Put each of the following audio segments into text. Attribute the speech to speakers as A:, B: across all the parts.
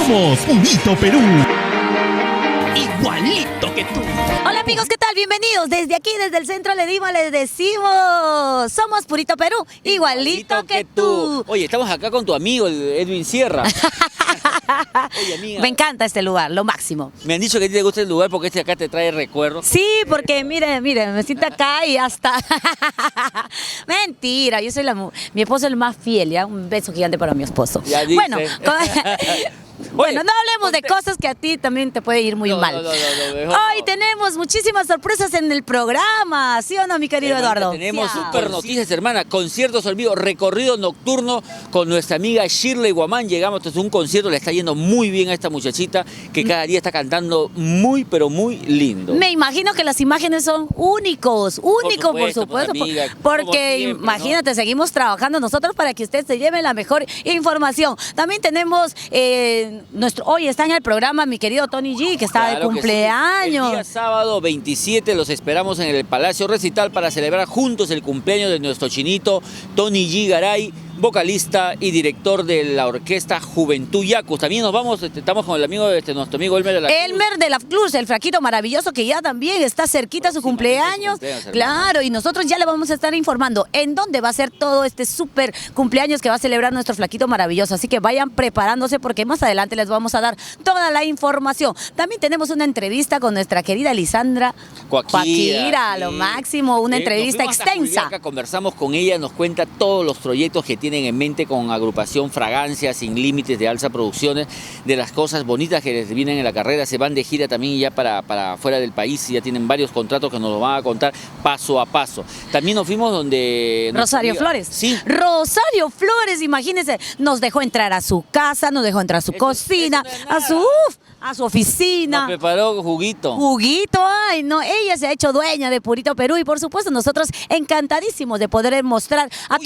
A: Somos Purito Perú.
B: Igualito que tú.
C: Hola amigos, ¿qué tal? Bienvenidos. Desde aquí, desde el centro de Lima, les decimos: somos Purito Perú, igualito que tú.
B: Oye, estamos acá con tu amigo, el Edwin Sierra. Oye, amiga.
C: Me encanta este lugar, lo máximo.
B: Me han dicho que a ti te gusta el lugar porque este acá te trae recuerdos.
C: Sí, porque mire, me siento acá y hasta... Mentira, yo soy mi esposo es el más fiel, ¿ya? Un beso gigante para mi esposo.
B: Ya dice.
C: Bueno, bueno, no hablemos de cosas que a ti también te puede ir muy mal. Hoy tenemos muchísimas sorpresas en el programa, ¿sí o no, mi querido Eduardo?
B: Tenemos
C: Sí.
B: super noticias, hermana. Conciertos al vivo, recorrido nocturno con nuestra amiga Shirley Guamán. Llegamos a un concierto, le está yendo muy bien a esta muchachita que cada día está cantando muy, pero muy lindo.
C: Me imagino que las imágenes son únicos, por supuesto,
B: pues, amiga,
C: porque
B: como siempre,
C: imagínate, seguimos trabajando nosotros para que usted se lleve la mejor información. También tenemos hoy está en el programa mi querido Tony G, que está de
B: Claro que sí.
C: cumpleaños.
B: El día sábado 27 los esperamos en el Palacio Recital para celebrar juntos el cumpleaños de nuestro chinito Tony G. Garay, vocalista y director de la orquesta Juventud Yacus. También nos vamos, estamos con el amigo nuestro amigo Elmer de la Cruz.
C: Elmer de la Cruz, el flaquito maravilloso que ya también está cerquita su cumpleaños. Claro, y nosotros ya le vamos a estar informando en dónde va a ser todo este súper cumpleaños que va a celebrar nuestro flaquito maravilloso. Así que vayan preparándose porque más adelante les vamos a dar toda la información. También tenemos una entrevista con nuestra querida Lisandra Cuaquira,
B: sí.
C: lo máximo, una entrevista
B: Nos fuimos hasta
C: extensa.
B: Juliaca, conversamos con ella, nos cuenta todos los proyectos que tienen en mente con agrupación Fragancia, Sin Límites de Alza Producciones, de las cosas bonitas que les vienen en la carrera. Se van de gira también ya para fuera del país y ya tienen varios contratos que nos lo van a contar paso a paso. También nos fuimos donde...
C: Rosario Flores.
B: Sí.
C: Rosario Flores, imagínense, nos dejó entrar a su casa, nos dejó entrar a su cocina, a su oficina.
B: Nos preparó juguito.
C: Juguito, ay, no, ella se ha hecho dueña de Purito Perú y por supuesto nosotros encantadísimos de poder mostrar a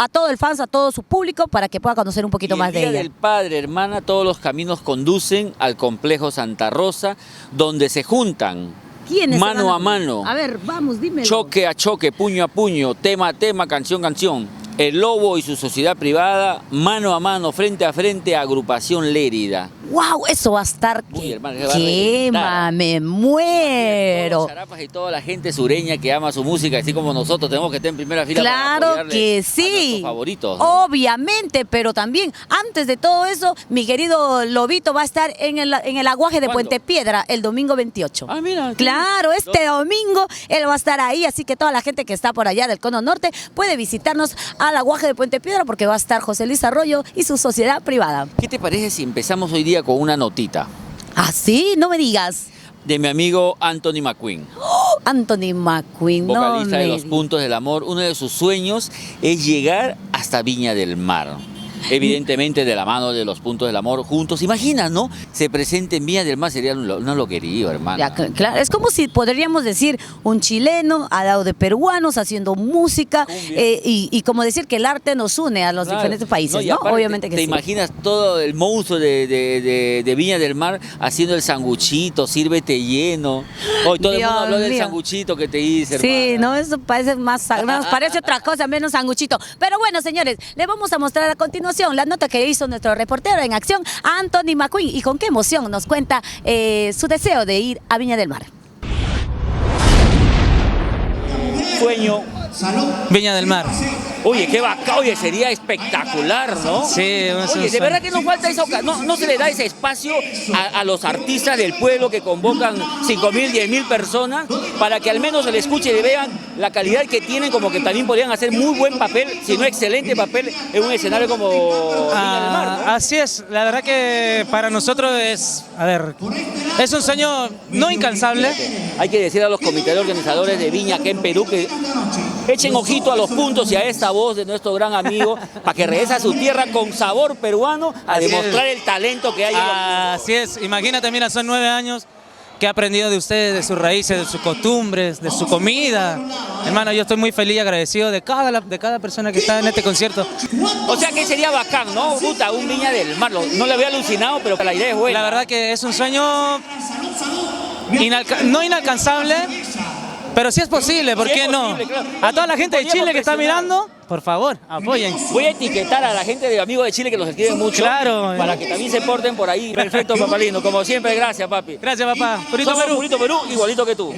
C: todo el fans, a todo su público para que pueda conocer un poquito más de
B: El
C: ella.
B: Día del Padre, hermana, todos los caminos conducen al complejo Santa Rosa, donde se juntan
C: ¿Quiénes se
B: mano
C: van
B: a mano,
C: A ver, vamos, dímelo.
B: choque a choque, puño a puño, tema a tema, canción a canción. El Lobo y su sociedad privada, mano a mano, frente a frente, agrupación Lérida.
C: ¡Wow! Eso va a estar
B: Uy, hermano, se
C: que
B: va a
C: quema,
B: reventar.
C: me
B: Todos
C: muero.
B: los zarapas y toda la gente sureña que ama su música, así como nosotros tenemos que estar en primera fila para
C: Claro
B: apoyarle
C: que
B: a
C: sí.
B: nuestros favoritos, ¿no?
C: Obviamente, pero también antes de todo eso, mi querido Lobito va a estar en el aguaje de
B: ¿Cuándo?
C: Puente Piedra el domingo 28.
B: Ah, mira.
C: Claro, este domingo él va a estar ahí, así que toda la gente que está por allá del Cono Norte puede visitarnos al aguaje de Puente Piedra porque va a estar José Luis Arroyo y su sociedad privada.
B: ¿Qué te parece si empezamos hoy día con una notita
C: ¿Ah, sí? No me digas.
B: de mi amigo Anthony McQueen?
C: Anthony McQueen, no
B: Vocalista de
C: me
B: Los Puntos del Amor. Uno de sus sueños es llegar hasta Viña del Mar. Evidentemente de la mano de Los Puntos del Amor juntos. Imagina, ¿no? Se presente en Viña del Mar, sería una loquería, hermano.
C: Ya, claro, es como si podríamos decir un chileno al lado de peruanos haciendo música y como decir que el arte nos une a los diferentes países,
B: y
C: ¿no?
B: aparte,
C: Obviamente que
B: te
C: sí.
B: imaginas todo el monstruo de Viña del Mar haciendo el sanguchito, sírvete lleno. Hoy todo el
C: Dios
B: mundo habló del
C: mío.
B: sanguchito que te hice,
C: Sí,
B: hermana.
C: no, eso parece nos parece otra cosa, menos sanguchito. Pero bueno, señores, le vamos a mostrar a continuación la nota que hizo nuestro reportero en acción, Anthony McQueen, y con qué emoción nos cuenta su deseo de ir a Viña del Mar.
B: Sueño.
D: Viña del Mar.
B: Oye, qué bacán, oye, sería espectacular, ¿no?
D: Sí,
B: Oye, de verdad que nos falta esa ocasión, no se le da ese espacio a los artistas del pueblo que convocan 5.000, 10.000 personas para que al menos se le escuche y vean la calidad que tienen, como que también podrían hacer muy buen papel, si no excelente papel, en un escenario como Viña del Mar, ¿no?
D: Así es, la verdad que para nosotros es un sueño no incansable.
B: Hay que decir a los comités organizadores de Viña, acá en Perú, que echen ojito a Los Puntos y a esta voz de nuestro gran amigo para que regrese a su tierra con sabor peruano a
D: Así
B: demostrar
D: es.
B: el talento que hay.
D: Así es, imagínate, mira, son 9 años que he aprendido de ustedes, de sus raíces, de sus costumbres, de su comida. Hermano, yo estoy muy feliz y agradecido de cada persona que está en este concierto.
B: O sea que sería bacán, ¿no? Puta, un Viña del Mar. No lo había alucinado, pero la idea es buena.
D: La verdad que es un sueño no inalcanzable, pero sí es posible, ¿por
B: Sí
D: qué
B: es
D: no?
B: posible, claro.
D: A toda la gente de
B: Podríamos
D: Chile que está
B: presionar.
D: mirando, Por favor, apoyen.
B: Voy a etiquetar a la gente de Amigos de Chile que los escriben mucho.
D: Claro.
B: Para que también se porten por ahí. Perfecto, papá lindo. Como siempre, gracias, papi.
D: Gracias, papá. Purito
B: Somos
D: Perú.
B: Purito Perú, igualito que tú.